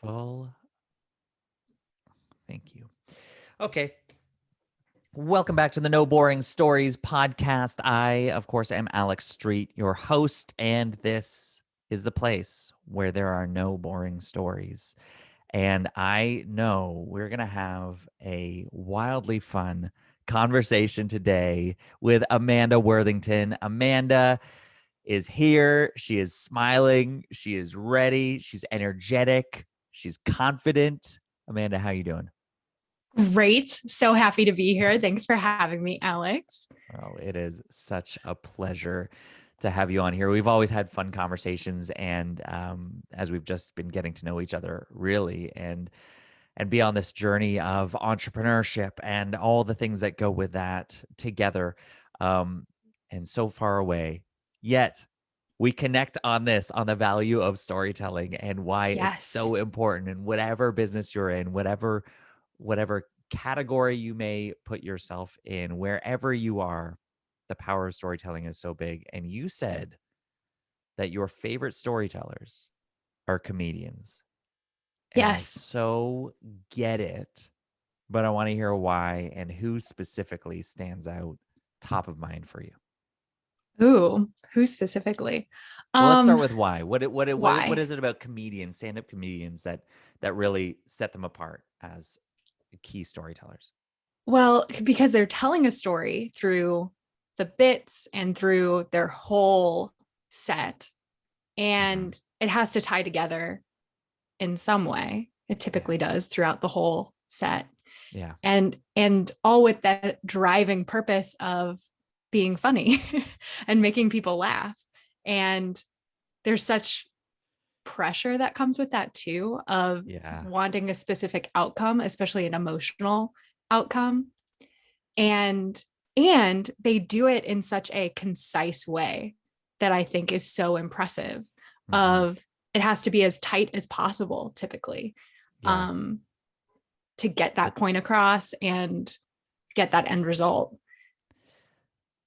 Full. Thank you. Okay. Welcome back to the No Boring Stories podcast. I, of course, am Alex Street, your host, and this is the place where there are no boring stories. And I know we're going to have a wildly fun conversation today with Amanda Worthington. Amanda is here. She is smiling. She is ready. She's energetic. She's confident. Amanda, how you doing? Great. So happy to be here. Thanks for having me, Alex. Oh, it is such a pleasure to have you on here. We've always had fun conversations, and as we've just been getting to know each other, really, and be on this journey of entrepreneurship and all the things that go with that together, and so far away, yet we connect on the value of storytelling and why it's so important in whatever business you're in, whatever category you may put yourself in, wherever you are, the power of storytelling is so big. And you said that your favorite storytellers are comedians. And I so get it, but I want to hear why and who specifically stands out top of mind for you. Ooh, who specifically? Well, let's start with why. What is it about comedians, stand-up comedians that really set them apart as key storytellers? Well, because they're telling a story through the bits and through their whole set, and it has to tie together in some way. It typically does throughout the whole set. Yeah. And all with that driving purpose of being funny and making people laugh. And there's such pressure that comes with that too, of wanting a specific outcome, especially an emotional outcome. And they do it in such a concise way that I think is so impressive. Of it has to be as tight as possible typically, to get that point across and get that end result.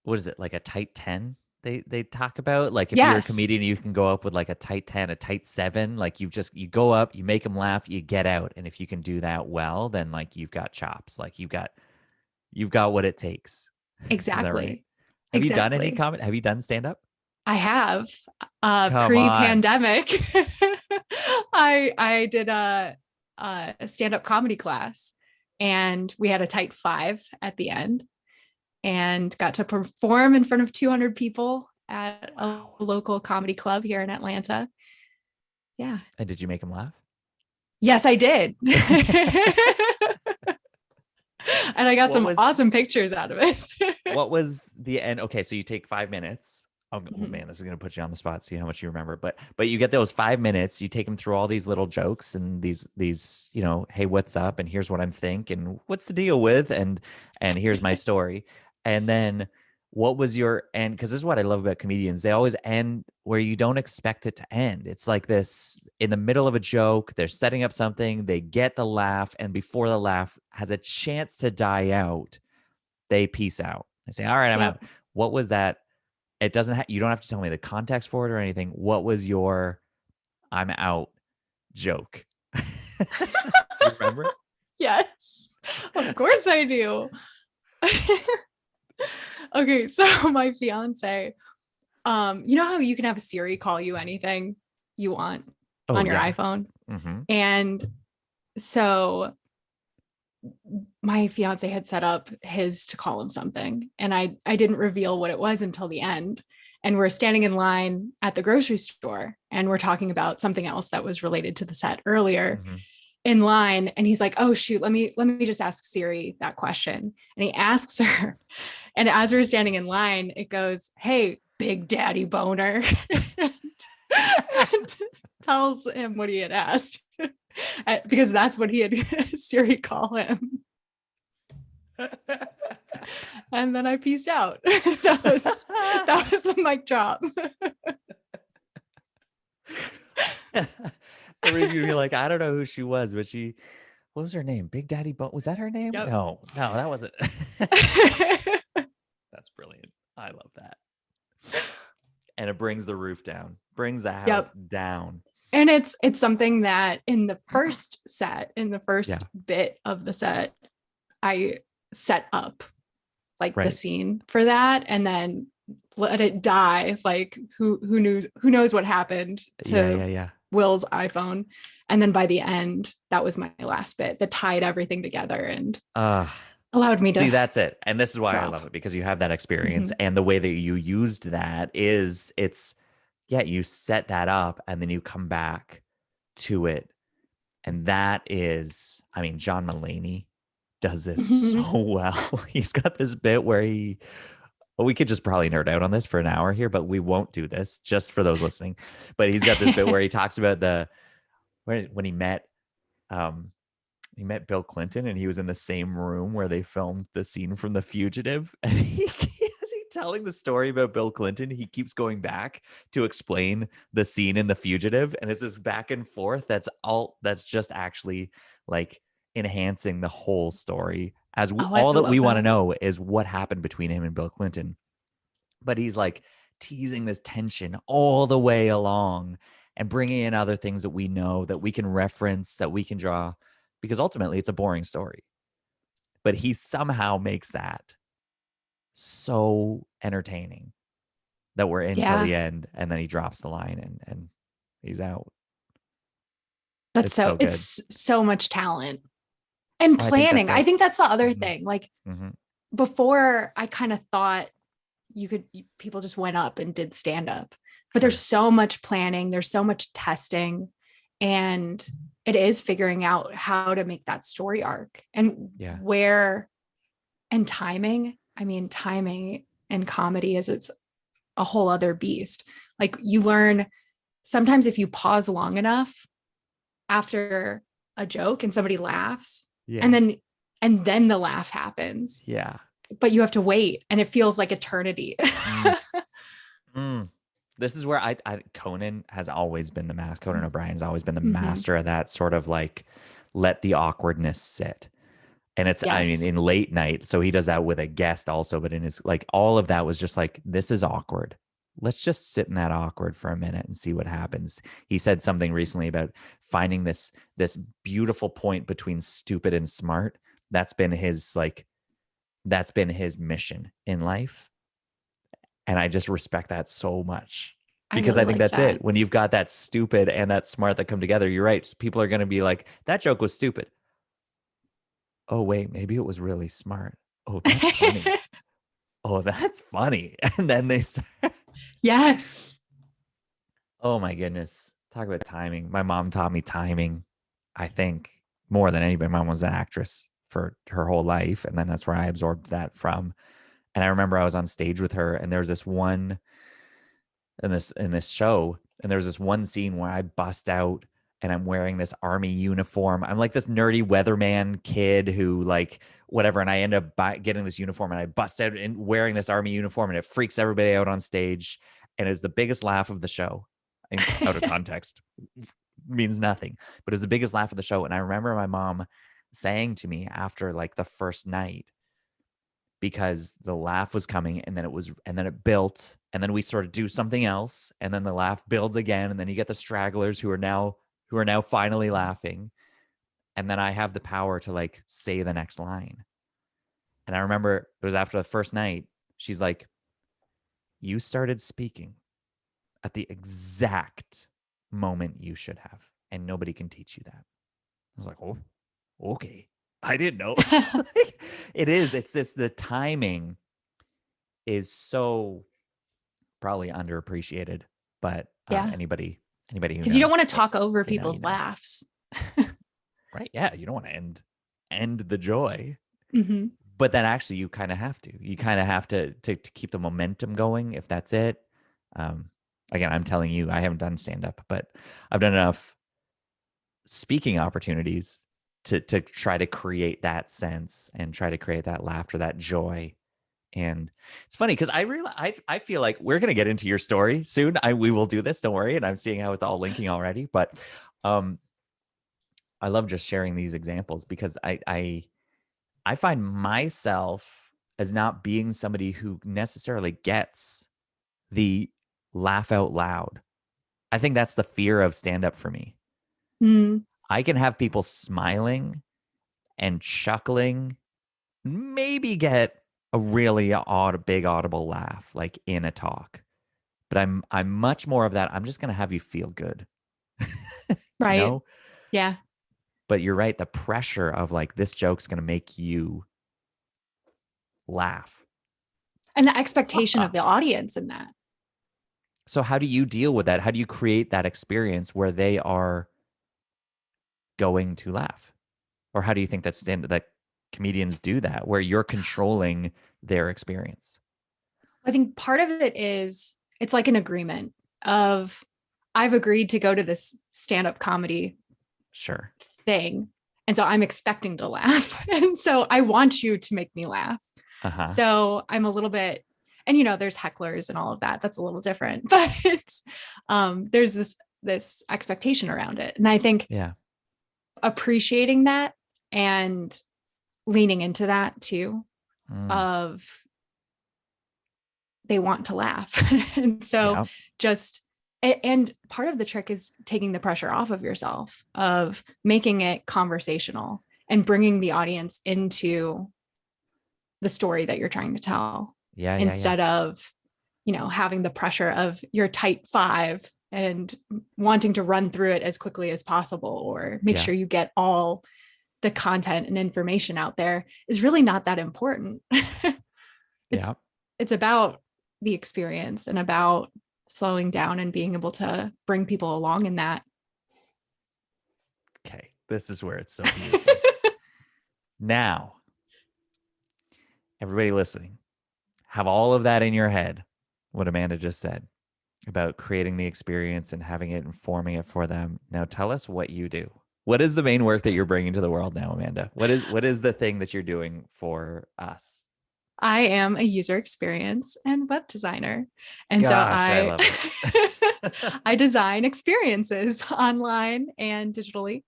What is it, like a tight 10 they talk about? Like if you're a comedian, you can go up with like a tight 10, a tight 7. Like you go up, you make them laugh, you get out. And if you can do that well, then like you've got chops. Like you've got what it takes. Exactly. Right? Have you done any comedy? Have you done stand-up? I have. Pre-pandemic. I did a stand-up comedy class, and we had a tight 5 at the end, and got to perform in front of 200 people at a local comedy club here in Atlanta. Yeah. And did you make them laugh? Yes, I did. And I got some awesome pictures out of it. What was the end? Okay, so you take 5 minutes. Oh man, this is gonna put you on the spot. See how much you remember. But you get those 5 minutes. You take them through all these little jokes and these hey, what's up? And here's what I'm thinking. What's the deal with? And here's my story. And then what was your end? Because this is what I love about comedians. They always end where you don't expect it to end. It's like this in the middle of a joke. They're setting up something. They get the laugh. And before the laugh has a chance to die out, they peace out. They say, all right, I'm out. What was that? It doesn't you don't have to tell me the context for it or anything. What was your I'm out joke? You remember? Yes, of course I do. Okay, so my fiance, you know how you can have Siri call you anything you want on your iPhone? Mm-hmm. And so my fiance had set up his to call him something, and I didn't reveal what it was until the end. And we're standing in line at the grocery store, and we're talking about something else that was related to the set earlier. In line, and he's like, oh shoot, let me just ask Siri that question. And he asks her, and as we're standing in line, it goes, hey, big daddy boner. And tells him what he had asked, because that's what he had Siri call him. And then I peaced out. that was the mic drop. Everybody's gonna be like, I don't know who she was, but what was her name? Big Daddy Bone. Was that her name? Yep. No, that wasn't. That's brilliant. I love that. And it brings the roof down, brings the house down. And it's something that in the first set, in the first Yeah. bit of the set, I set up like the Right. scene for that and then let it die. Like who knows what happened Yeah. to Yeah. Yeah. Will's iPhone. And then by the end, that was my last bit that tied everything together and Uh, allowed me See, to that's it. And this is why I drop. love it, because you have that experience, Mm-hmm. and the way that you used that is it's yeah, you set that up and then you come back to it. And that is, I mean, John Mulaney does this Mm-hmm. so well. He's got this bit where well, we could just probably nerd out on this for an hour here, but we won't do this just for those listening. But he's got this bit where he talks about when um he met Bill Clinton, and he was in the same room where they filmed the scene from The Fugitive. And as he telling the story about Bill Clinton, he keeps going back to explain the scene in The Fugitive. And it's this back and forth that's just actually like enhancing the whole story. Oh, I All that we love want to that. know is what happened between him and Bill Clinton. But he's like teasing this tension all the way along and bringing in other things that we know, that we can reference, that we can draw, because ultimately it's a boring story. But he somehow makes that so entertaining that we're in till Yeah. the end, and then he drops the line and he's out. That's It's so good. it's so much talent and I think that's planning. I it. think that's the other Mm-hmm. thing. Like Mm-hmm. before I kind of thought people just went up and did stand up. But there's Sure. so much planning, there's so much testing, and it is figuring out how to make that story arc and Yeah. where and timing. I mean, timing and comedy is it's a whole other beast. Like you learn sometimes if you pause long enough after a joke and somebody laughs and Yeah. then the laugh happens, Yeah. but you have to wait and it feels like eternity. Mm. Mm. This is where Conan has always been the master. Conan O'Brien's always been the Mm-hmm. master of that sort of like let the awkwardness sit. And it's, I mean, Yes. in late night, so he does that with a guest also, but in his like all of that was just like, this is awkward. Let's just sit in that awkward for a minute and see what happens. He said something recently about finding this beautiful point between stupid and smart. That's been his mission in life. And I just respect that so much, I because really I think like that's that. it. When you've got that stupid and that smart that come together, you're right. People are going to be like, that joke was stupid. Oh, wait, maybe it was really smart. Oh, that's funny. Oh, that's funny. And then they start, Yes. oh my goodness. Talk about timing. My mom taught me timing, I think, more than anybody. My mom was an actress for her whole life. And then that's where I absorbed that from. And I remember I was on stage with her, and there was this one in this show, and there was this one scene where I bust out and I'm wearing this army uniform. I'm like this nerdy weatherman kid who like whatever, and I end up getting this uniform, and I bust out and wearing this army uniform, and it freaks everybody out on stage, and it's the biggest laugh of the show. Out of context, means nothing, but it's the biggest laugh of the show. And I remember my mom saying to me after like the first night, because the laugh was coming, and then it built, and then we sort of do something else, and then the laugh builds again, and then you get the stragglers who are now finally laughing, and then I have the power to like say the next line. And I remember it was after the first night, she's like, you started speaking at the exact moment you should have, and nobody can teach you that. I was like, oh, okay, I didn't know. It's the timing is so probably underappreciated, but Yeah. anybody who Because you don't knows, want to talk over if you know, you people's know, laughs. right? Yeah, you don't want to end the joy, Mm-hmm. but then actually you kind of have to. You kind of have to keep the momentum going, if that's it. Um, Again, I'm telling you, I haven't done stand up, but I've done enough speaking opportunities to try to create that sense and try to create that laughter, that joy. And it's funny because I feel like we're gonna get into your story soon. We will do this, don't worry. And I'm seeing how it's all linking already. But um, I love just sharing these examples, because I find myself as not being somebody who necessarily gets the laugh out loud. I think that's the fear of stand up for me. Mm, I can have people smiling and chuckling, maybe get a really big audible laugh like in a talk. But I'm much more of that. I'm just going to have you feel good. you right. know? Yeah. But you're right, the pressure of like this joke's going to make you laugh. And the expectation of the audience in that. So how do you deal with that? How do you create that experience where they are going to laugh? Or how do you think that comedians do that where you're controlling their experience? I think part of it is it's like an agreement of I've agreed to go to this stand-up comedy Sure. thing. And so I'm expecting to laugh. And so I want you to make me laugh. Uh-huh. So I'm a little bit, and there's hecklers and all of that. That's a little different, but there's this expectation around it. And I think Yeah. appreciating that and leaning into that too, Mm. of they want to laugh. And so Yeah. just and part of the trick is taking the pressure off of yourself, of making it conversational and bringing the audience into the story that you're trying to tell, Yeah. Yeah. Yeah. instead of having the pressure of your tight five and wanting to run through it as quickly as possible or make Yeah. sure you get all the content and information out there is really not that important. it's Yeah. it's about the experience and about slowing down and being able to bring people along in that. Okay. This is where it's so beautiful. Now, everybody listening, have all of that in your head, what Amanda just said about creating the experience and having it and forming it for them. Now tell us what you do. What is the main work that you're bringing to the world now, Amanda? What is the thing that you're doing for us? I am a user experience and web designer. And so Gosh, I I love it. I design experiences online and digitally.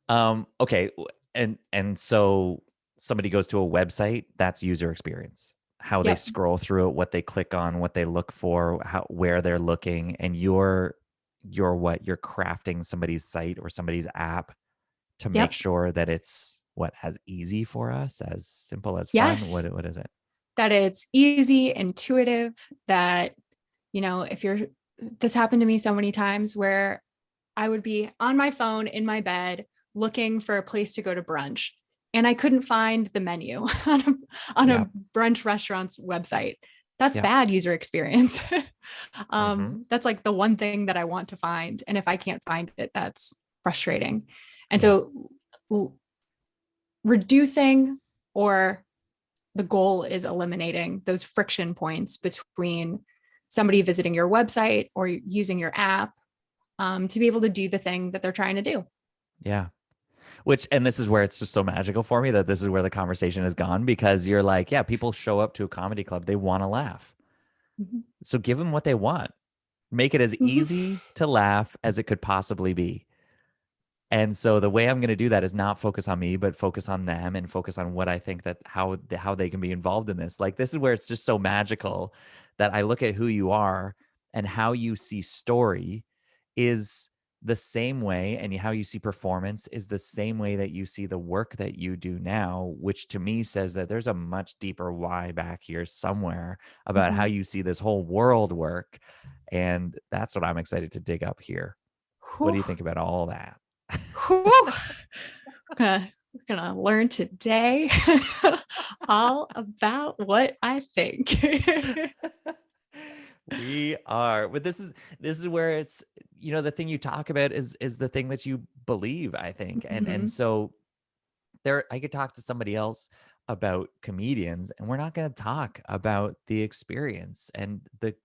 Okay. And so somebody goes to a website, that's user experience. How they Yep. scroll through it, what they click on, what they look for, where they're looking, and you're crafting somebody's site or somebody's app to make Yep. sure that it's as easy for us, as simple as fun. Yes. What is it? That it's easy, intuitive, that, if you're, this happened to me so many times where I would be on my phone in my bed looking for a place to go to brunch. And I couldn't find the menu on a Yeah. brunch restaurant's website. That's Yeah. bad user experience. Mm-hmm. That's like the one thing that I want to find. And if I can't find it, that's frustrating. And Yeah. so reducing, or the goal is eliminating those friction points between somebody visiting your website or using your app, to be able to do the thing that they're trying to do. Yeah. And this is where it's just so magical for me that this is where the conversation has gone, because you're like, yeah, people show up to a comedy club, they want to laugh. Mm-hmm. So give them what they want. Make it as Mm-hmm. easy to laugh as it could possibly be. And so the way I'm going to do that is not focus on me, but focus on them and focus on what I think that how they can be involved in this. Like this is where it's just so magical that I look at who you are and how you see story is the same way, and how you see performance is the same way that you see the work that you do now, which to me says that there's a much deeper why back here somewhere about how Mm-hmm. you see this whole world work. And that's what I'm excited to dig up here. What do Whew, you think about all that? whew. We're gonna learn today all about what I think. We are, but this is where it's, the thing you talk about is the thing that you believe, I think. And Mm-hmm. so there, I could talk to somebody else about comedians, and we're not going to talk about the experience and the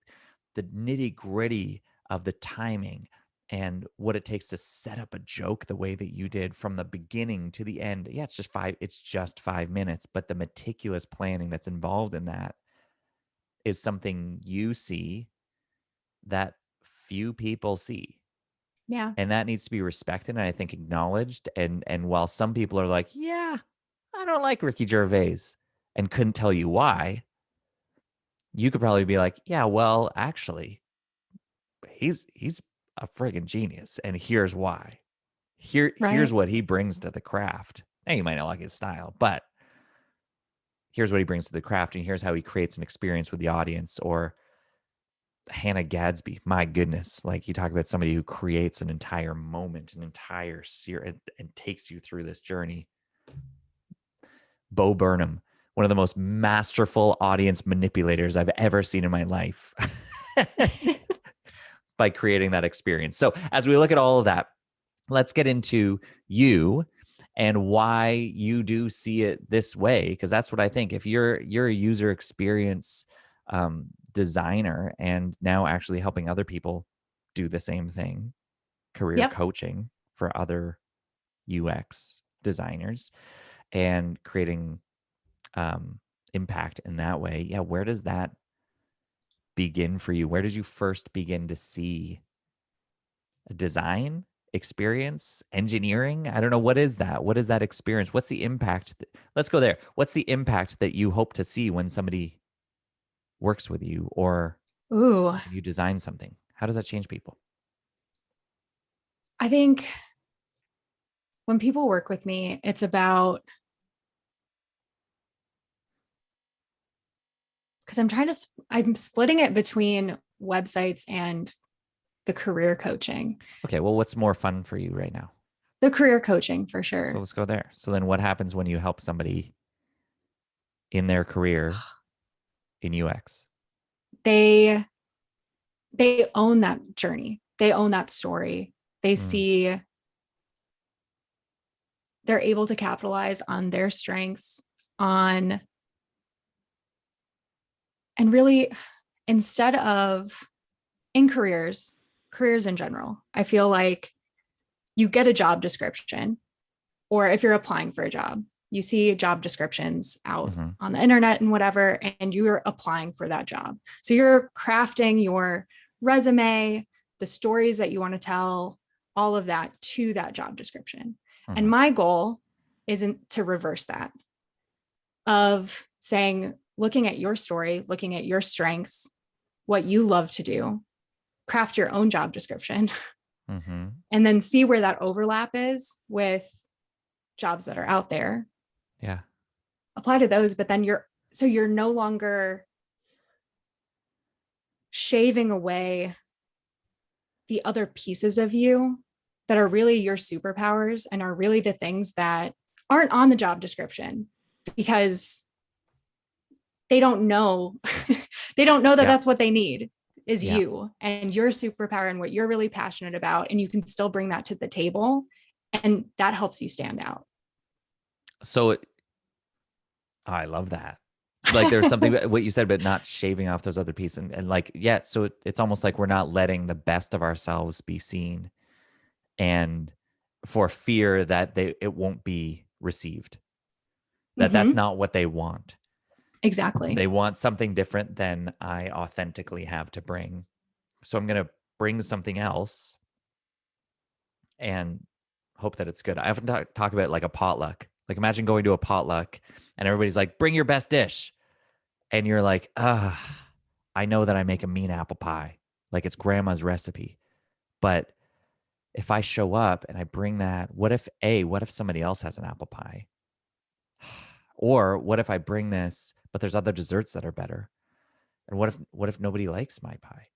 nitty gritty of the timing and what it takes to set up a joke the way that you did from the beginning to the end. Yeah, it's just 5 minutes, but the meticulous planning that's involved in that is something you see that few people see. Yeah. And that needs to be respected and I think acknowledged. And while some people are like, yeah, I don't like Ricky Gervais and couldn't tell you why, you could probably be like, yeah, well, actually, he's a friggin' genius, and here's why. Here's Right. what he brings to the craft. Now you might not like his style, but here's what he brings to the craft, and here's how he creates an experience with the audience. Or Hannah Gadsby, my goodness, like you talk about somebody who creates an entire moment, an entire series, and takes you through this journey. Bo Burnham, one of the most masterful audience manipulators I've ever seen in my life. By creating that experience. So as we look at all of that, let's get into you and why you do see it this way, because that's what I think. If you're a user experience designer and now actually helping other people do the same thing, career Yep. coaching for other UX designers and creating impact in that way, yeah, where does that begin for you? Where did you first begin to see design experience, engineering? I don't know. What is that? What is that experience? What's the impact? Let's go there. What's the impact that you hope to see when somebody works with you or Ooh, when you design something? How does that change people? I think when people work with me, it's about, because I'm splitting it between websites and the career coaching. Okay, well, what's more fun for you right now? The career coaching for So sure. let's go there. So then what happens when you help somebody in their career in UX? They they own that journey. They own that story. They Mm, see they're able to capitalize on their strengths on and really instead of in careers in general, I feel like you get a job description, or if you're applying for a job, you see job descriptions out mm-hmm, on the internet and whatever, and you're applying for that job. So you're crafting your resume, the stories that you want to tell, all of that to that job description. mm-hmm. And my goal isn't to reverse that, of saying, looking at your story, looking at your strengths, what you love to do, craft your own job description, Mm-hmm. and then see where that overlap is with jobs that are out there, Yeah. apply to those. But then you're no longer shaving away the other pieces of you that are really your superpowers and are really the things that aren't on the job description, because they don't know they don't know that Yeah. that's what they need is Yeah. you and your superpower and what you're really passionate about, and you can still bring that to the table, and that helps you stand out. So I love that. Like there's something what you said, but not shaving off those other pieces. And like, yeah, so it's almost like we're not letting the best of ourselves be seen, and for fear that it won't be received, that that's Mm-hmm. not what they want. Exactly. They want something different than I authentically have to bring. So I'm going to bring something else and hope that it's good. I often talk about like a potluck. Like imagine going to a potluck and everybody's like, bring your best dish. And you're like, I know that I make a mean apple pie. Like it's grandma's recipe. But if I show up and I bring that, what if somebody else has an apple pie? Or what if I bring this, but there's other desserts that are better? And what if nobody likes my pie?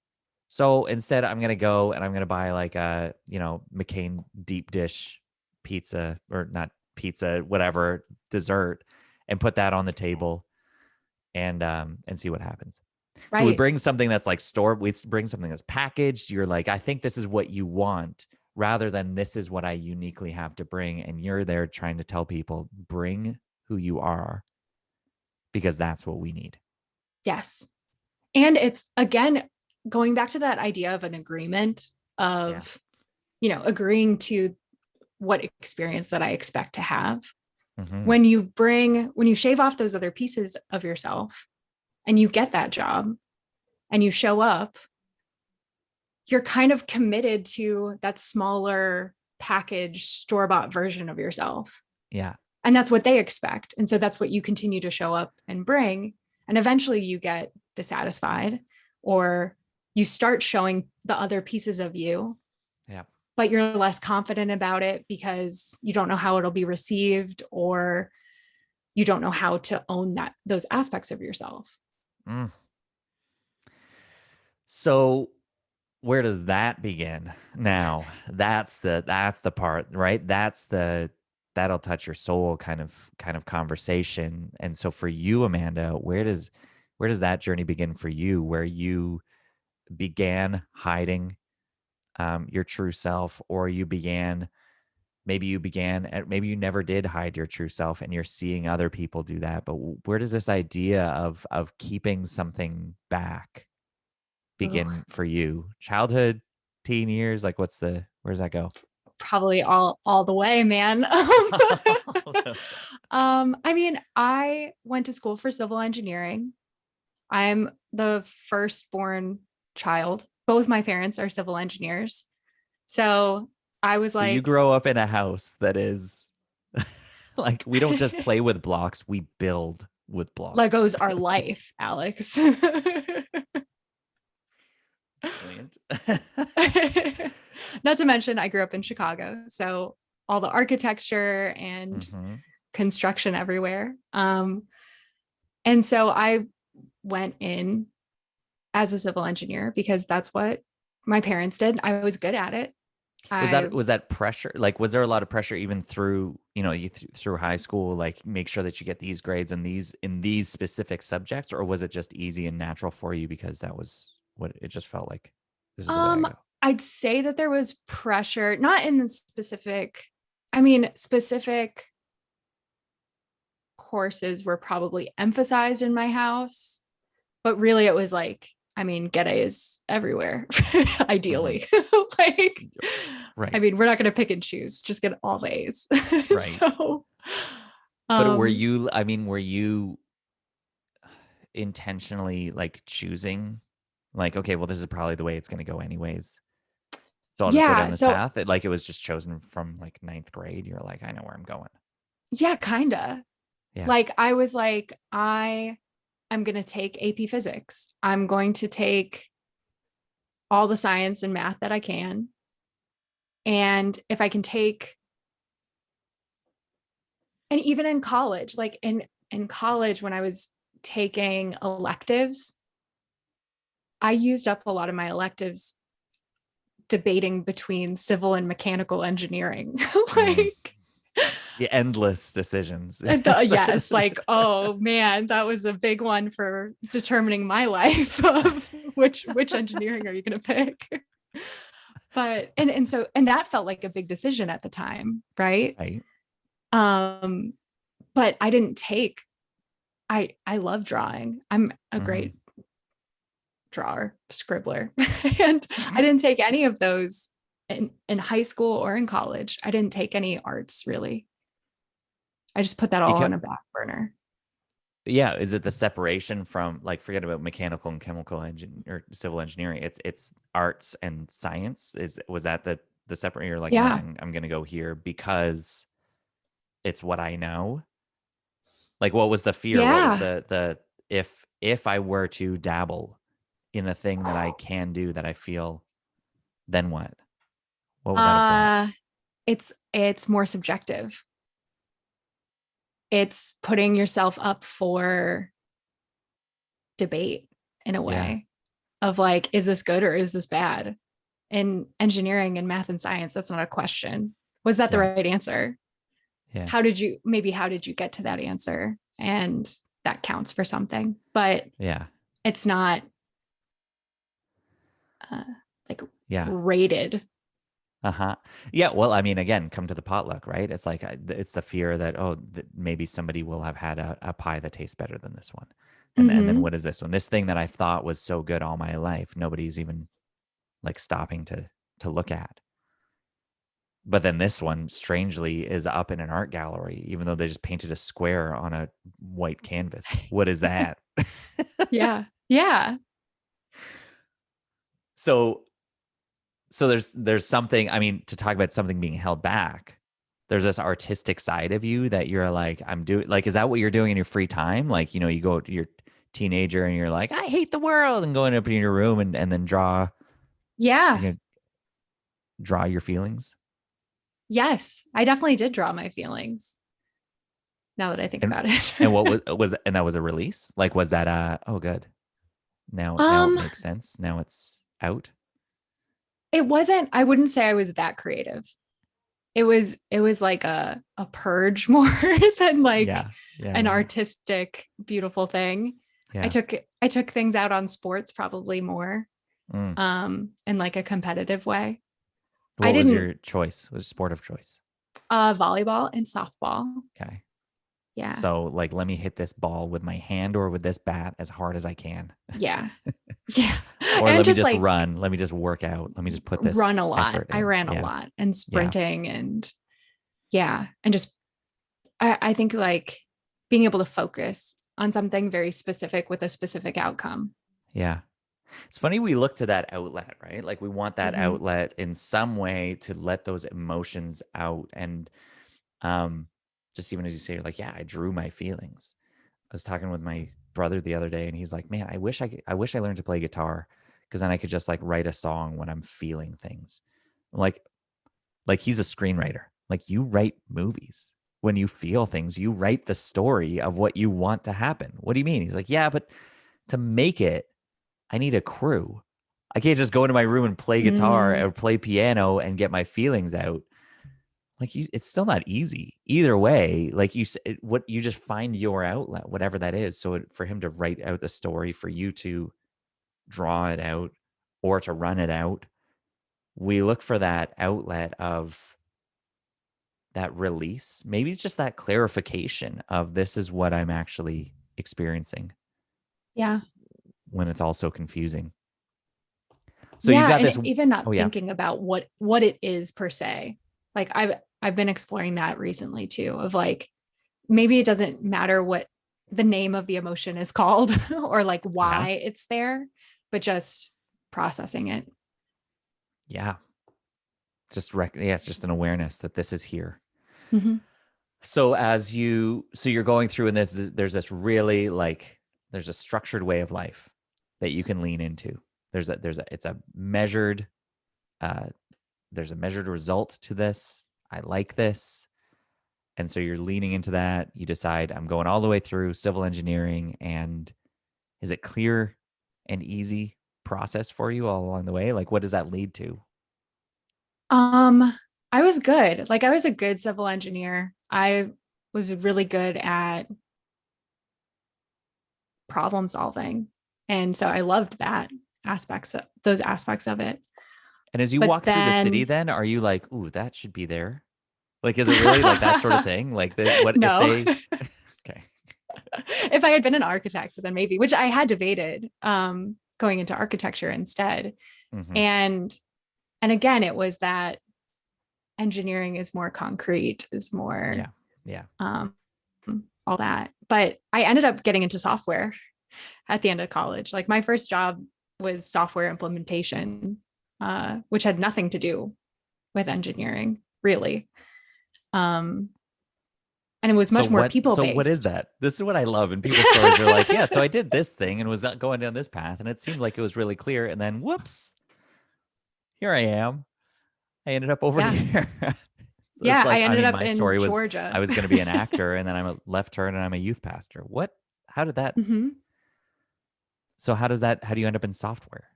So instead, I'm gonna go and I'm gonna buy like a McCain deep dish pizza, or not pizza, whatever dessert, and put that on the table and see what happens. So we Right. bring something that's like stored. We bring something that's packaged. You're like, I think this is what you want, rather than this is what I uniquely have to bring. And you're there trying to tell people, bring who you are, because that's what we need. Yes. And it's again going back to that idea of an agreement, Yeah. of agreeing to what experience that I expect to have. Mm-hmm. When you shave off those other pieces of yourself and you get that job and you show up, you're kind of committed to that smaller packaged store-bought version of yourself. Yeah. And that's what they expect. And so that's what you continue to show up and bring. And eventually you get dissatisfied, or you start showing the other pieces of you, Yeah. but you're less confident about it because you don't know how it'll be received, or you don't know how to own those aspects of yourself. Mm. So where does that begin? Now, that's the part, right? That'll touch your soul kind of conversation. And so for you, Amanda, where does that journey begin for you, where you began hiding your true self, or maybe you never did hide your true self and you're seeing other people do that. But where does this idea of keeping something back Ugh, begin for you? Childhood, teen years, like where's that go? probably all the way, man. I mean, I went to school for civil engineering. I'm the firstborn child. Both my parents are civil engineers. So I was So you like, grow up in a house that is like, we don't just play with blocks, we build with blocks. Legos are life, Alex. Brilliant. Not to mention, I grew up in Chicago. So all the architecture and Hmm. construction everywhere. And so I went in as a civil engineer because that's what my parents did. I was good at it. Was I that was that pressure? Like, was there a lot of pressure even through, through high school, like make sure that you get these grades in these specific subjects, or was it just easy and natural for you because that was what it just felt like? This is the way I um go. I'd say that there was pressure, not in the specific, I mean, specific courses were probably emphasized in my house, but really it was like, I mean, get A's everywhere, Hmm. ideally. Like, I Right, mean, we're not going to pick and choose, just get all the A's. right. So, But were um, you? I mean, were you intentionally like choosing, like, okay, well, this is probably the way it's going to go anyways, so I'll just go down yeah. this So, path? Like, it was just chosen from like ninth grade. You're like, I know where I'm going. yeah, kind of. Yeah. Like, I was like, I'm going to take AP physics. I'm going to take all the science and math that I can. And if I can take, and even in college, like in college, when I was taking electives, I used up a lot of my electives debating between civil and mechanical engineering. Mm. Like, The endless decisions. yes, like, oh man, that was a big one for determining my life of which engineering are you going to pick. But and that felt like a big decision at the time, right? Right. um but I didn't take, I love drawing. I'm a Hmm. great drawer, scribbler. And I didn't take any of those in high school or in college. I didn't take any arts really. I just put that all Because on a back burner. yeah, is it the separation from, like, forget about mechanical and chemical engine or civil engineering? It's arts and science. Was that the separate? You're like, no, Yeah. I'm gonna go here because it's what I know. Like, what was the fear? What was Yeah. the if I were to dabble in the thing that I can do that I feel, then what? What would that have brought? Uh it's more subjective. It's putting yourself up for debate in a Yeah, way of like, is this good or is this bad? In engineering and math and science, that's not a question. Was that the right. right answer? Yeah, How did you get to that answer? And that counts for something, but yeah, it's not uh, like yeah. rated. Uh-huh. Yeah, well, I mean, again, come to the potluck, right? It's like, it's the fear that, oh, that maybe somebody will have had a pie that tastes better than this one. And then Mm-hmm. what is this one? This thing that I thought was so good all my life, nobody's even like stopping to look at. But then this one, strangely, is up in an art gallery, even though they just painted a square on a white canvas. What is that? Yeah. Yeah. So there's something, I mean, to talk about something being held back, there's this artistic side of you that you're like, I'm doing, like, is that what you're doing in your free time? Like, you go, you're teenager and you're like, I hate the world, and going up in your room and then Yeah. you know, draw your feelings. Yes. I definitely did draw my feelings now that I think And about it. and what was and that was a release? Like, was that oh good. Now it um, makes sense. Now it's out. it wasn't, I wouldn't say I was that creative. It was like a purge more than like Yeah. Yeah. an Yeah. artistic, beautiful thing. I Yeah. took I took things out on sports probably more, Mm. in like a competitive way. I What was didn't your choice? What was sport of choice? volleyball and softball. Okay. Yeah. So like, let me hit this ball with my hand or with this bat as hard as I can. Yeah. Yeah. Or And let me just just like run. Let me just work out. Let me just put run this a lot. effort I in. ran a Yeah. lot and Yeah. sprinting and yeah. And just I think like being able to focus on something very specific with a specific outcome. Yeah. It's funny we look to that outlet, right? Like we want that Mhm. outlet in some way to let those emotions out. And um just even as you say, you're like, yeah, I drew my feelings. I was talking with my brother the other day and he's like, man, I wish I learned to play guitar because then I could just like write a song when I'm feeling things. I'm like he's a screenwriter. Like you write movies. When you feel things, you write the story of what you want to happen. What do you mean? He's like, yeah, but to make it, I need a crew. I can't just go into my room and play guitar Mm, or play piano and get my feelings out. Like it's still not easy either way. Like what you just find your outlet, whatever that is. So for him to write out the story, for you to draw it out or to run it out, we look for that outlet of that release. Maybe it's just that clarification of this is what I'm actually experiencing yeah. when it's all so confusing. So you've Yeah. got And this. even not Oh yeah, thinking about what it is per se. Like I've been exploring that recently too, of like maybe it doesn't matter what the name of the emotion is called or like yeah, why it's there, but just processing it. yeah. Yeah, it's just an awareness that this is here. Mhm. So you're going through in this, there's this really like, there's a structured way of life that you can lean into. It's a measured, uh, there's a measured result to this. I like this. And so you're leaning into that. You decide I'm going all the way through civil engineering. And is it clear and easy process for you all along the way? Like, what does that lead to? Um, I was good. Like I was a good civil engineer. I was really good at problem solving. And so I loved those aspects of it. And as you But walk through the city, then then are you like, ooh, that should be there? Like, is it really like that sort of thing? Like, what if no. they? Okay. If I had been an architect, then maybe, which I had debated going into architecture instead. Hmm. And and again, it was that engineering is more concrete, is more Yeah. Yeah. um, all that. But I ended up getting into software at the end of college. Like my first job was software implementation, which had nothing to do with engineering, really. Um, and it was much more people So what is based. that? This is what I love. And people's stories are like, yeah, so I did this thing and was going down this path, and it seemed like it was really clear, and then whoops, here I am. I ended up over Yeah. here. So it's Yeah. I like, I ended mean, up my in story was I Georgia. was going to be an actor, and then I'm a left turn, and I'm a youth pastor. What? How did that? Mm-hmm. So how does that? How do you end up in software?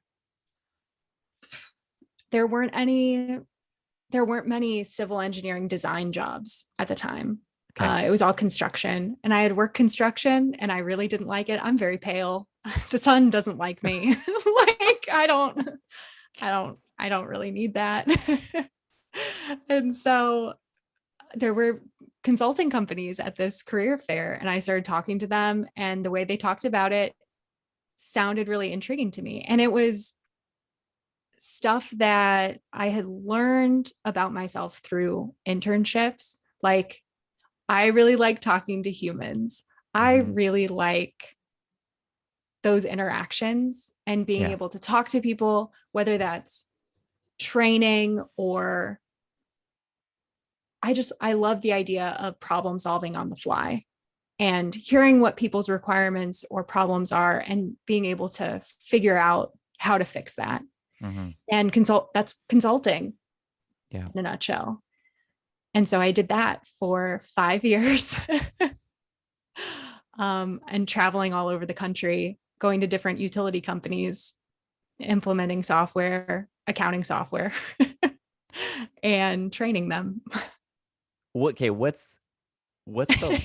There weren't any, there weren't many civil engineering design jobs at the time. Okay. It was all construction, and I had worked construction, and I really didn't like it. I'm very pale. The sun doesn't like me. Like I don't really need that. And so there were consulting companies at this career fair, and I started talking to them, and the way they talked about it sounded really intriguing to me. And it was stuff that I had learned about myself through internships. Like, I really like talking to humans. I Hmm. really like those interactions and being Yeah. able to talk to people, whether that's training or I love the idea of problem solving on the fly. and hearing what people's requirements or problems are and being able to figure out how to fix that. Mm-hmm. And that's consulting Yeah. in a nutshell. And so I did that for 5 years. And traveling all over the country, going to different utility companies, implementing software, accounting software, and training them. Okay, what's the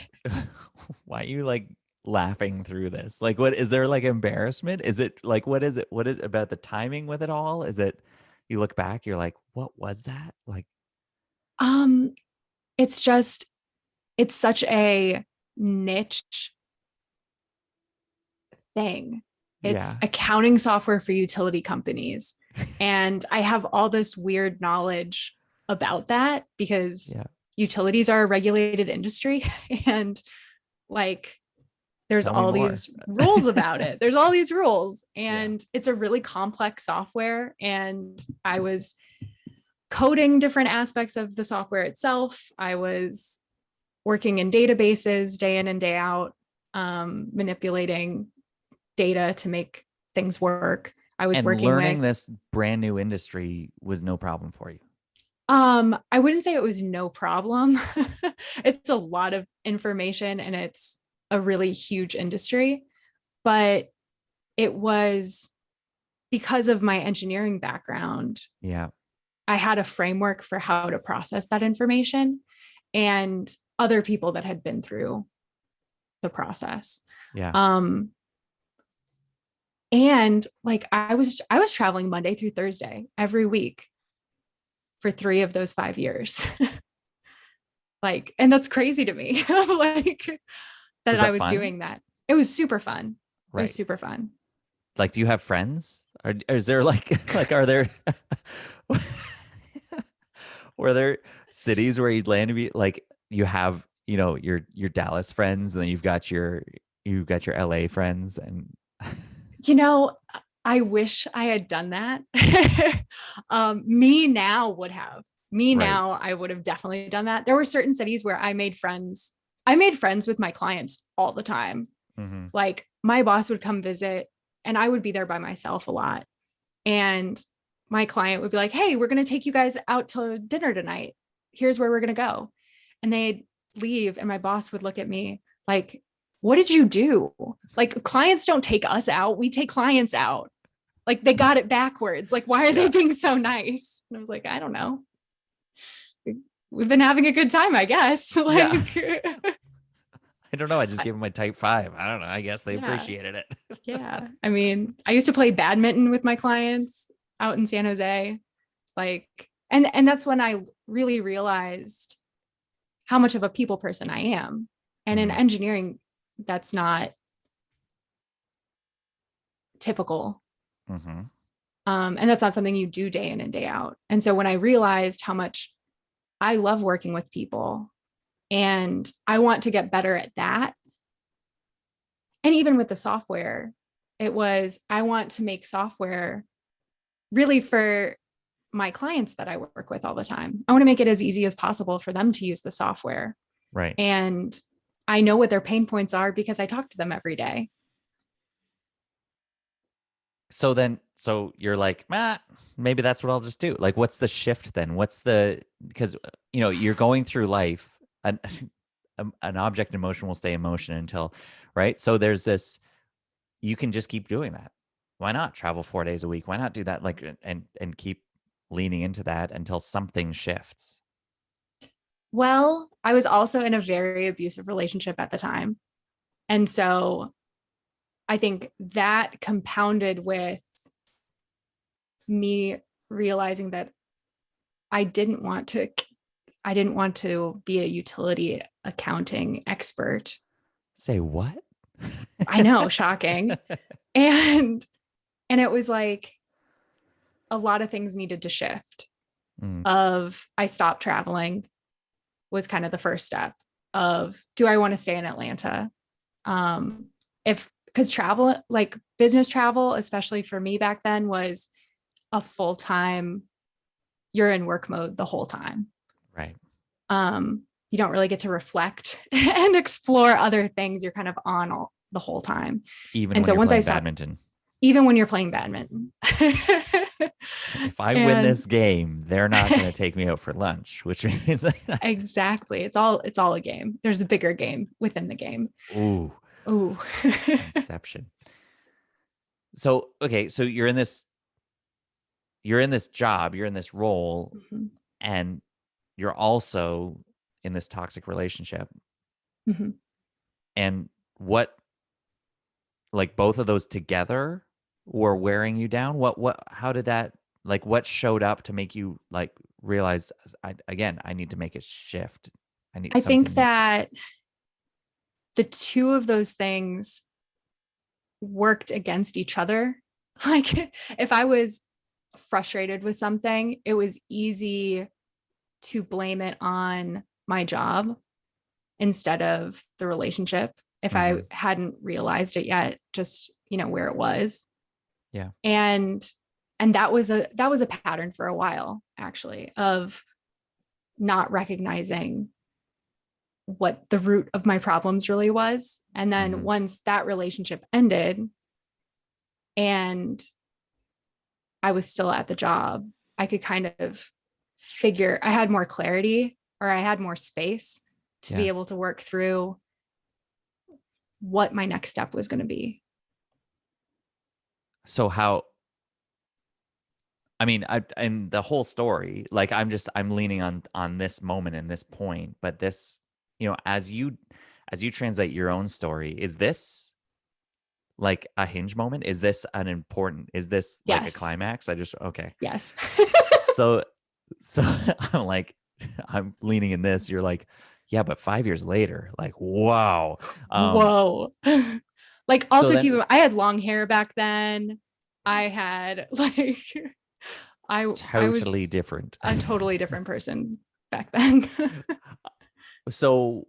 why are you like laughing through this? Like what is there like embarrassment? Is it like what is it? What is it about the timing with it all? Is it you look back, you're like, what was that? Like, Um, it's just, it's such a niche thing. It's yeah. accounting software for utility companies. And I have all this weird knowledge about that because Yeah. utilities are a regulated industry. And like, there's Tell me all more. these rules about it. There's all these rules, Yeah. and it's a really complex software. And I was coding different aspects of the software itself. I was working in databases day in and day out, manipulating data to make things work. I was And working learning with, this brand new industry was no problem for you. I wouldn't say it was no problem. It's a lot of information and it's a really huge industry, but it was because of my engineering background. Yeah. I had a framework for how to process that information and other people that had been through the process. Yeah. Um, and like I was traveling Monday through Thursday every week for 3 of those 5 years. Like, and that's crazy to me. Like that Was I that was fun? doing that. It was super fun. It was Right. super fun. Like, do you have friends? Or is there like like are there were there cities where you'd land to be like you have, you know, your Dallas friends and then you've got your LA friends and You know, I wish I had done that. Me now would have. Me right. now, I would have definitely done that. There were certain cities where I made friends. I made friends with my clients all the time. Hmm. Like my boss would come visit and I would be there by myself a lot. And my client would be like, hey, we're going to take you guys out to dinner tonight. Here's where we're going to go. And they'd leave. And my boss would look at me like, what did you do? Like, clients don't take us out. We take clients out. Like, they got it backwards. Like, why are they Yeah. being so nice? And I was like, I don't know. We've been having a good time, I guess. Yeah. Like, I don't know. I just gave them my type 5. I don't know. I guess they yeah. appreciated it. Yeah. I mean, I used to play badminton with my clients out in San Jose. Like, and that's when I really realized how much of a people person I am. And in Hmm. engineering, that's not typical. Hmm. And that's not something you do day in and day out. And so when I realized how much I love working with people and I want to get better at that, and even with the software, it was, I want to make software really for my clients that I work with all the time. I want to make it as easy as possible for them to use the software. Right. And I know what their pain points are because I talk to them every day. So then, so you're like, maybe that's what I'll just do. Like, what's the shift then? What's the, because, you know, you're going through life, an, an object in motion will stay in motion until, right? So there's this, you can just keep doing that. Why not travel 4 days a week? Why not do that? Like, and keep leaning into that until something shifts. Well, I was also in a very abusive relationship at the time. And so I think that compounded with me realizing that I didn't want to I didn't want to be a utility accounting expert. Say what? I know, shocking. And it was like a lot of things needed to shift. Mm, Of I stopped traveling was kind of the first step of, do I want to stay in Atlanta? If because travel, like business travel, especially for me back then, was a full-time, you're in work mode the whole time. right. Um, you don't really get to reflect and explore other things. You're kind of on the whole time. Even And when so you're once I playing stopped, badminton. even when you're playing badminton. If I win And this game, they're not going to take me out for lunch, which means exactly. It's all a game. There's a bigger game within the game. ooh, Ooh. Inception. So, okay, so you're in this job, you're in this role, Mhm. and you're also in this toxic relationship. Mhm. And what, like both of those together were wearing you down? How did that, like, what showed up to make you like realize, I need to make a shift. I need I think something needs. that the two of those things worked against each other. Like if I was frustrated with something, it was easy to blame it on my job instead of the relationship if I Mm-hmm. hadn't realized it yet, just, where it was. Yeah. And that was a pattern for a while, actually, of not recognizing what the root of my problems really was. And then Mm-hmm. once that relationship ended and I was still at the job, I could kind of I had more clarity, or I had more space to be Yeah. able to work through what my next step was going to be. So how, I mean, and the whole story, like I'm leaning on this moment and this point, but this, as you translate your own story, is this like a hinge moment? Is this like a Yes. climax? Okay. Yes. So, so I'm like, I'm leaning in this. You're like, yeah, but 5 years later, like, wow. Um, Whoa. Like so also then I had long hair back then. I had like I totally was different. a totally different person back then. So,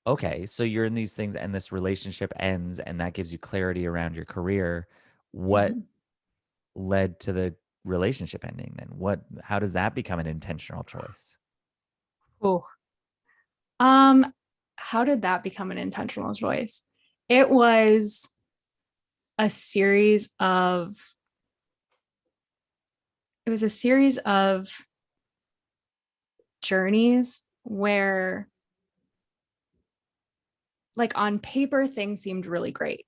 okay, so you're in these things and this relationship ends and that gives you clarity around your career. What Mhm. led to the relationship ending then? How does that become an intentional choice? Oh. Um, how did that become an intentional choice? It was a series of it was a series of journeys where, like, on paper things seemed really great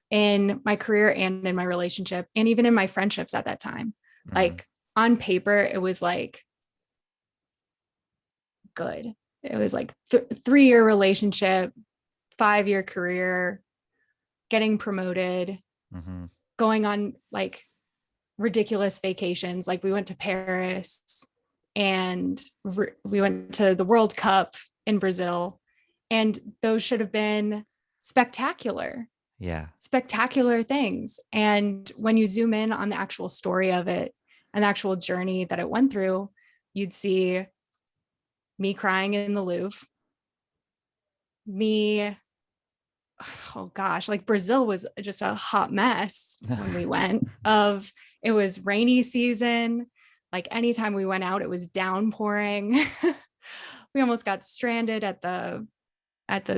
in my career and in my relationship and even in my friendships at that time. Hmm. Like on paper it was like good. It was like 3-year relationship, 5-year career, getting promoted, Hmm. going on like ridiculous vacations. Like we went to Paris and we went to the World Cup in Brazil. And those should have been spectacular, Yeah. spectacular things. And when you zoom in on the actual story of it and the actual journey that it went through, you'd see me crying in the Louvre, me, oh gosh, like Brazil was just a hot mess when we went. Of It was rainy season. Like anytime we went out, it was downpouring. We almost got stranded at the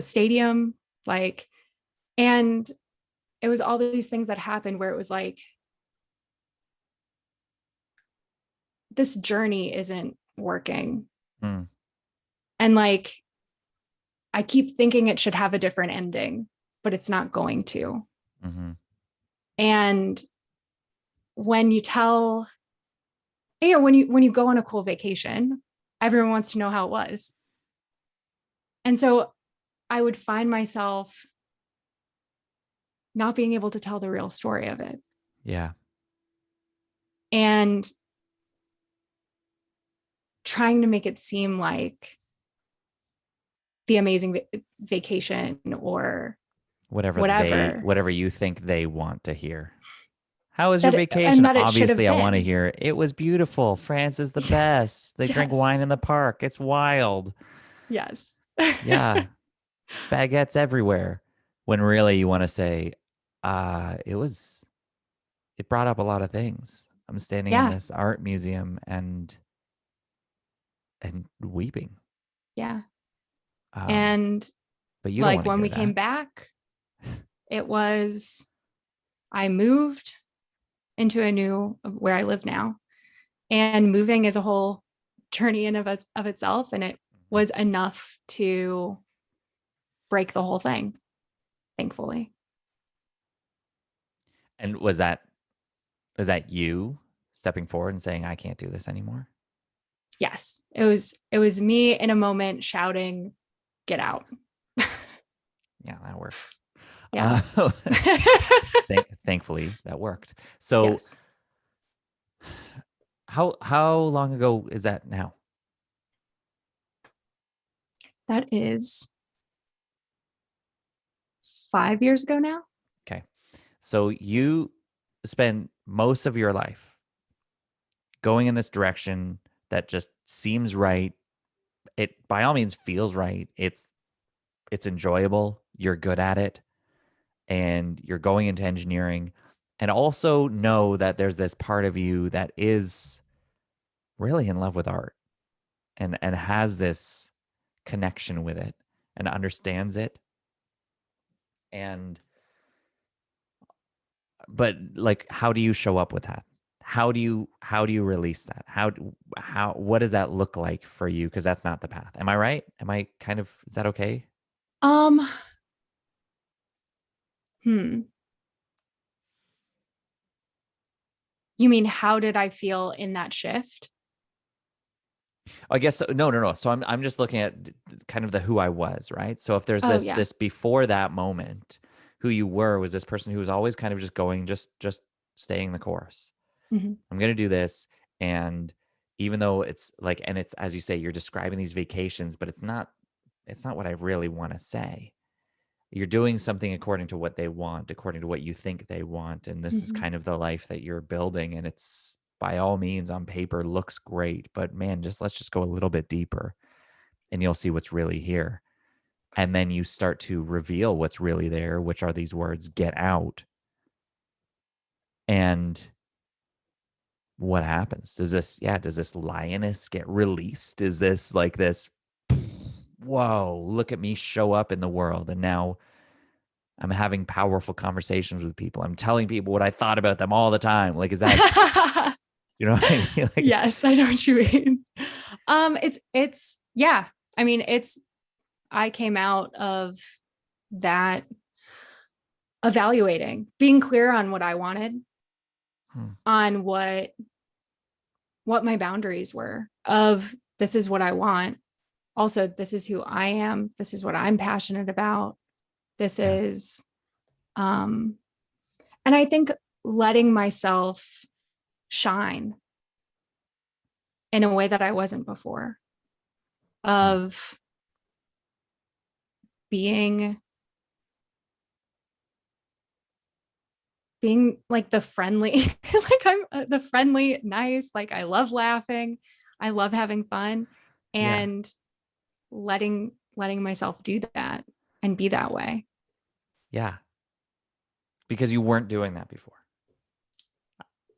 stadium. Like, and it was all these things that happened where it was like, this journey isn't working. Mm. And like, I keep thinking it should have a different ending, but it's not going to. Hmm. And when you tell, when you go on a cool vacation, everyone wants to know how it was. And so I would find myself not being able to tell the real story of it. Yeah. And trying to make it seem like the amazing vacation or whatever Whatever you think they want to hear. How was your and vacation? that it should Obviously, have I want to been. hear it was beautiful. France is the best. They drink wine Yes. in the park. It's wild. Yes. Yeah. Baguettes everywhere. When really you want to say, it brought up a lot of things. I'm standing in Yeah. this art museum and and weeping. Yeah. Um, And but you don't like want to when hear we came that. back, it was, I moved into a new, where I live now, and moving is a whole journey in of itself. And it was enough to break the whole thing, thankfully. And was that you stepping forward and saying, I can't do this anymore? Yes, it was me in a moment shouting, "Get out." Yeah, that works. Yeah. Thankfully that worked. So Yes. how long ago is that now? That is 5 years ago now. Okay. So you spend most of your life going in this direction that just seems right. It by all means feels right. It's enjoyable. You're good at it, and you're going into engineering, and also know that there's this part of you that is really in love with art and has this connection with it and understands it. And but like, how do you show up with that? How do you release that? How what does that look like for you? Because that's not the path. Am I right? Am I kind of, is that okay? Um, hmm. You mean how did I feel in that shift? I guess so. No, no, no. So I'm just looking at kind of the who I was, right? So if there's Oh this yeah. this before that moment, who you were was this person who was always kind of just going, just staying the course. Hmm. I'm gonna do this, and even though it's like, and it's as you say, you're describing these vacations, but it's not what I really want to say. You're doing something according to what they want, according to what you think they want, and this is Hmm. kind of the life that you're building, and it's by all means on paper looks great, but man, just let's just go a little bit deeper and you'll see what's really here. And then you start to reveal what's really there, which are these words, get out. And what happens? Does this lioness get released? Is this like this, whoa, look at me show up in the world. And now I'm having powerful conversations with people. I'm telling people what I thought about them all the time. Like, is that, you know what I mean? Like, Yes, I know what you mean. It's yeah. I mean, it's I came out of that evaluating, being clear on what I wanted, hmm, on what my boundaries were of this is what I want. Also, this is who I am. This is what I'm passionate about. This yeah, is um and I think letting myself shine in a way that I wasn't before, hmm, of being like the friendly like I'm the friendly nice, like I love laughing, I love having fun, yeah, and letting myself do that and be that way. yeah. Because you weren't doing that before.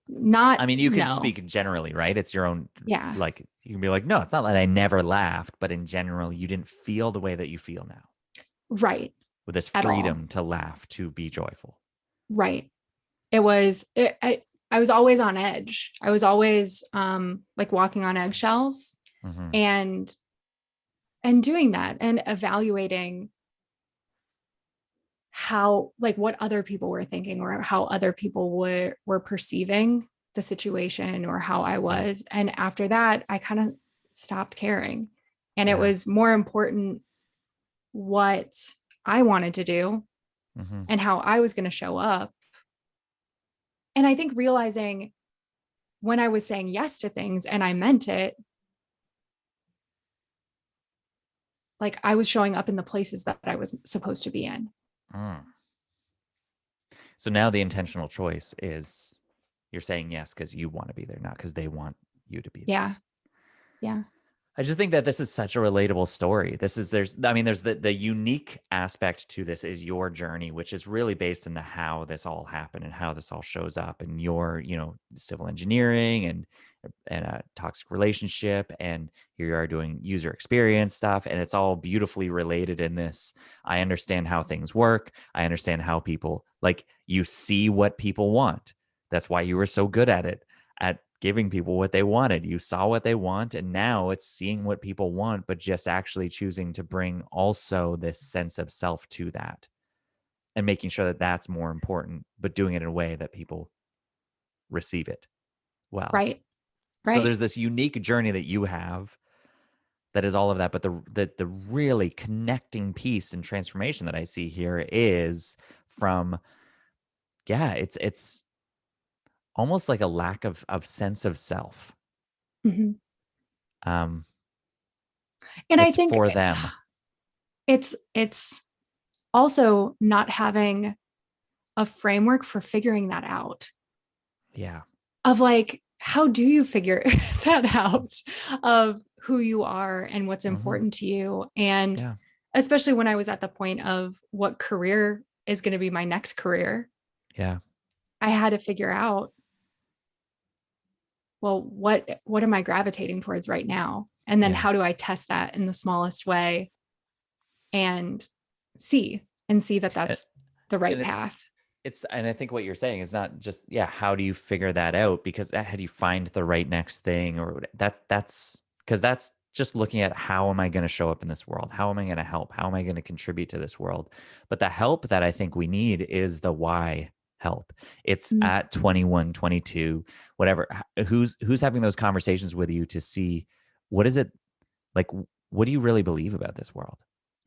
Not I mean, you can no. speak generally, right? It's your own, Yeah. like, you can be like, no, it's not that I never laughed, but in general, you didn't feel the way that you feel now Right. with this At all. freedom to laugh, to be joyful. Right. I was always on edge. I was always like walking on eggshells, Hmm. and doing that and evaluating how, like, what other people were thinking or how other people were perceiving the situation or how I Yeah. was. And after that, I kind of stopped caring. And it Yeah. was more important what I wanted to do Hmm. and how I was going to show up. And I think realizing when I was saying yes to things and I meant it, like I was showing up in the places that I was supposed to be in. Mm. So now the intentional choice is you're saying yes because you want to be there, not because they want you to be there. Yeah. Yeah. I just think that this is such a relatable story. There's the unique aspect to this is your journey, which is really based in the how this all happened and how this all shows up and your, civil engineering in a toxic relationship, and here you are doing user experience stuff, and it's all beautifully related in this. I understand how things work. I understand how people, like, you see what people want. That's why you were so good at it, at giving people what they wanted. You saw what they want, and now it's seeing what people want, but just actually choosing to bring also this sense of self to that, and making sure that that's more important, but doing it in a way that people receive it well. Right. So Right. there's this unique journey that you have that is all of that, but the really connecting piece and transformation that I see here is from, yeah, it's almost like a lack of sense of self. Mhm. Um, And I it's think for them. it's also not having a framework for figuring that out, Yeah. of like, how do you figure that out, of who you are and what's Hmm. important to you? And Yeah. especially when I was at the point of what career is going to be my next career, Yeah. I had to figure out, well, what am I gravitating towards right now? And then Yeah. how do I test that in the smallest way and see that And, that's the right and path. and I think what you're saying is not just, yeah, how do you figure that out? Because how do you find the right next thing? Or that's because that's just looking at, how am I going to show up in this world? How am I going to help? How am I going to contribute to this world? But the help that I think we need is the why help. It's Mm, at 21, 22, whatever. Who's having those conversations with you to see, what is it, like, what do you really believe about this world?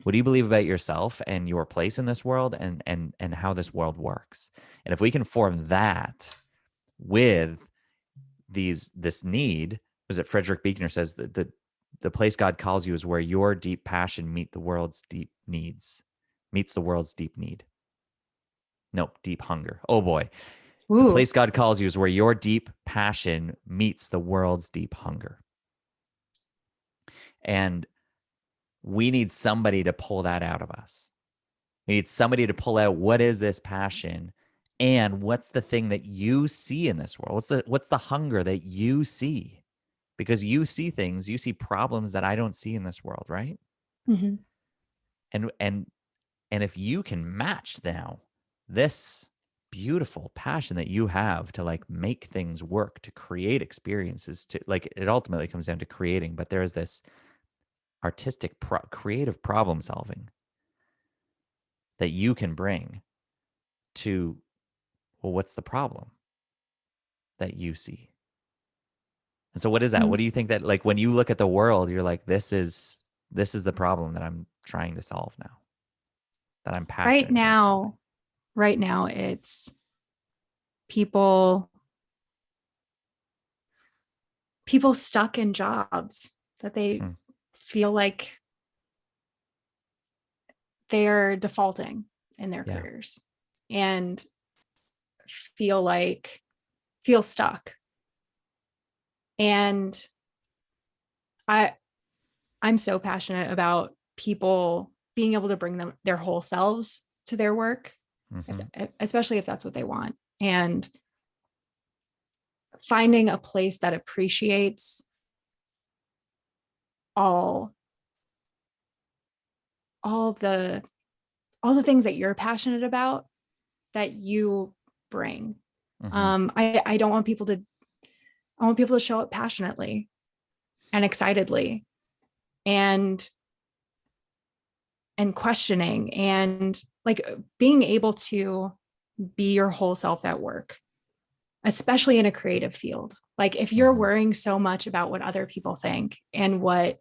What do you believe about yourself and your place in this world, and how this world works? And if we can form that with this need, was it Frederick Buechner says that the place God calls you is where your deep passion meets the world's deep need. Nope, deep hunger. Oh boy. The ooh, place God calls you is where your deep passion meets the world's deep hunger. And we need somebody to pull that out of us. We need somebody to pull out, what is this passion, and what's the thing that you see in this world? What's the hunger that you see? Because you see things, you see problems that I don't see in this world, right? mhm, And if you can match now this beautiful passion that you have to, like, make things work, to create experiences, to, like, it ultimately comes down to creating, but there is this artistic creative problem solving that you can bring to, well, what's the problem that you see? And so what is that? mm. What do you think that, like, when you look at the world, you're like, this is the problem that I'm trying to solve now, that I'm Right passionate about solving? now, right now, it's people people stuck in jobs that they Hmm. feel like they're defaulting in their Yeah. careers, and feel like feel stuck. And I I'm so passionate about people being able to bring them their whole selves to their work, if, Hmm. especially if that's what they want, and finding a place that appreciates all all the all the things that you're passionate about that you bring. Hmm. I don't want people to I want people to show up passionately and excitedly, and questioning, and like being able to be your whole self at work, especially in a creative field. Like if you're Hmm. worrying so much about what other people think, and what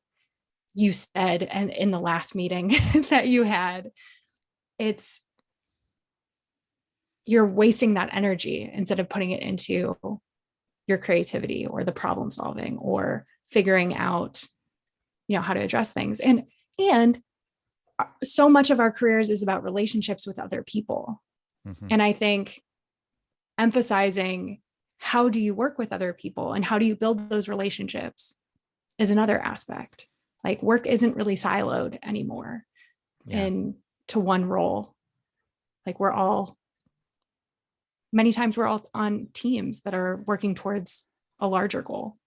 you said and in the last meeting that you had, it's you're wasting that energy instead of putting it into your creativity or the problem solving or figuring out, how to address things. And so much of our careers is about relationships with other people. Hmm. And I think emphasizing how do you work with other people and how do you build those relationships is another aspect. Like work isn't really siloed anymore Yeah. into one role. Like many times we're all on teams that are working towards a larger goal.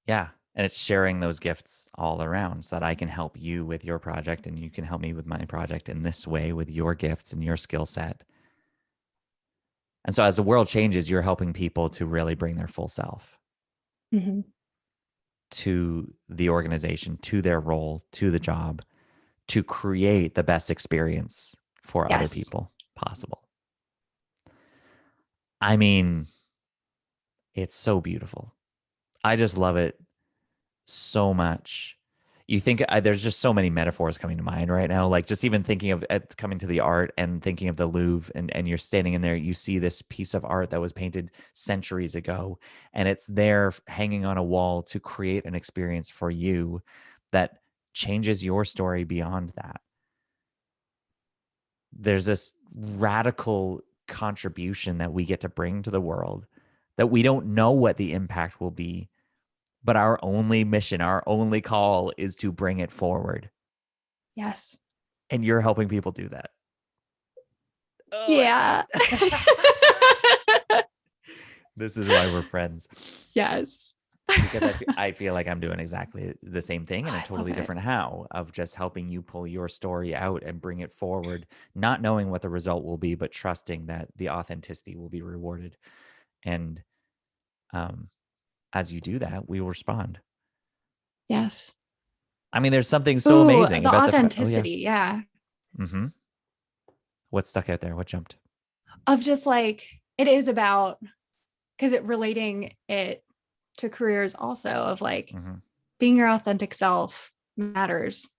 Yeah. And it's sharing those gifts all around so that I can help you with your project and you can help me with my project in this way with your gifts and your skill set. And so as the world changes, you're helping people to really bring their full self Mm-hmm. to the organization, to their role, to the job, to create the best experience for other Yes. people possible. I mean, it's so beautiful. I just love it so much. You think there's just so many metaphors coming to mind right now. Like just even thinking of coming to the art and thinking of the Louvre, and you're standing in there, you see this piece of art that was painted centuries ago, and it's there hanging on a wall to create an experience for you that changes your story beyond that. There's this radical contribution that we get to bring to the world that we don't know what the impact will be, but our only mission, our only call is to bring it forward. Yes. And you're helping people do that. Oh, I love Yeah. it. This is why we're friends. Yes. Because I feel like I'm doing exactly the same thing in a I love totally it. different how of just helping you pull your story out and bring it forward, not knowing what the result will be, but trusting that the authenticity will be rewarded. And um, as you do that, we will respond. Yes. I mean, there's something so Ooh, amazing the about oh yeah. authenticity. Yeah. Mm-hmm. What stuck out there? What jumped? Of just like, it is about, because it relating it to careers also, of like Mm-hmm. being your authentic self matters.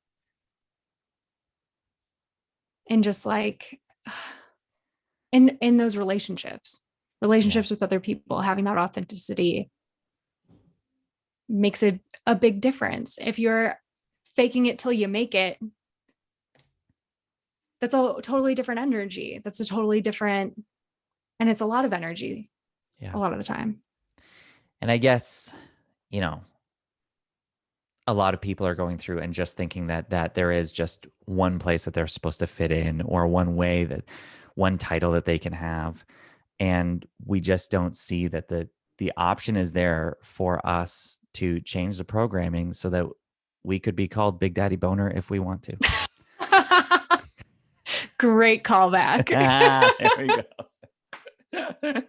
And just like in those Yeah. relationships with other people, having that authenticity makes a big difference. If you're faking it till you make it, that's a totally different energy. That's a totally different, and it's a lot of energy Yeah. a lot of the time. And I guess, you know, a lot of people are going through and just thinking that there is just one place that they're supposed to fit in or one way that one title that they can have. And we just don't see that the option is there for us to change the programming so that we could be called Big Daddy Boner if we want to. Great callback. There we go.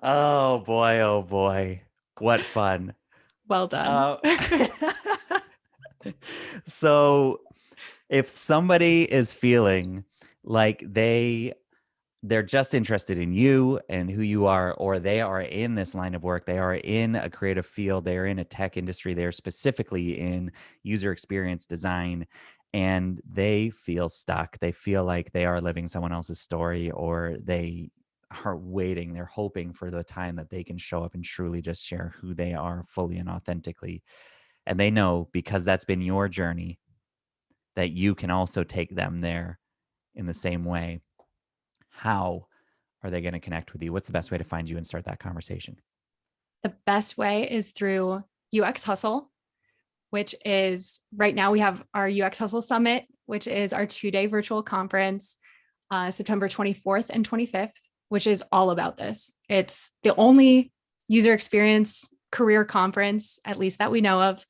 Oh boy, oh boy. What fun. Well done. Uh, so if somebody is feeling like they're just interested in you and who you are, or they are in this line of work, they are in a creative field, they are in a tech industry, they're specifically in user experience design, and they feel stuck, they feel like they are living someone else's story, or they are waiting, they're hoping for the time that they can show up and truly just share who they are fully and authentically. And they know, because that's been your journey, that you can also take them there in the same way. How are they going to connect with you? What's the best way to find you and start that conversation? The best way is through UX Hustle, which is right now we have our UX Hustle Summit, which is our 2-day virtual conference, September 24th and 25th, which is all about this. It's the only user experience career conference, at least that we know of.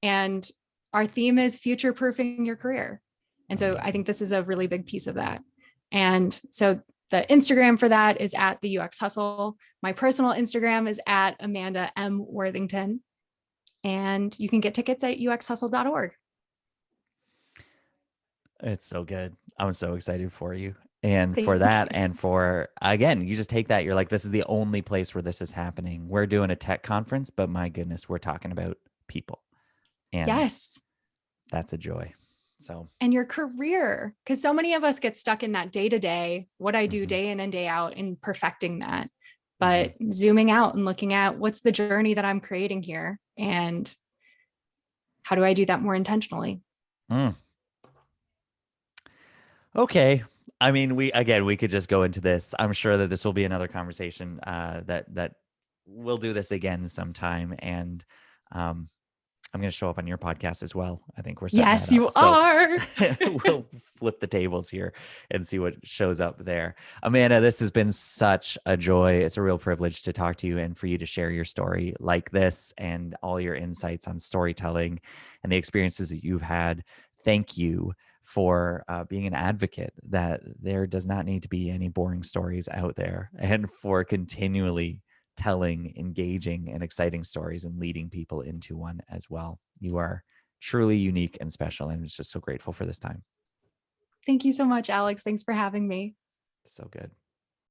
And our theme is future proofing your career. And so I Amazing. think this is a really big piece of that. And so the Instagram for that is at the UX Hustle. My personal Instagram is at Amanda M. Worthington. And you can get tickets at uxhustle.org. It's so good. I'm so excited for you. And for Thank that, you. and for, again, you just take that. You're like, this is the only place where this is happening. We're doing a tech conference, but my goodness, we're talking about people. And Yes. that's a joy. So, And your career, because so many of us get stuck in that day to day, what I do mhm, day in and day out, and perfecting that. mhm. But zooming out and looking at what's the journey that I'm creating here, and how do I do that more intentionally? Mm. Okay. I mean, we could just go into this. I'm sure that this will be another conversation that we'll do this again sometime. And um, I'm going to show up on your podcast as well. I think we're setting that Yes, up. you So are. we'll flip the tables here and see what shows up there. Amanda, this has been such a joy. It's a real privilege to talk to you and for you to share your story like this and all your insights on storytelling and the experiences that you've had. Thank you for being an advocate that there does not need to be any boring stories out there, and for continually telling engaging and exciting stories and leading people into one as well. You are truly unique and special, and I'm just so grateful for this time. Thank you so much, Alex. Thanks for having me. So good.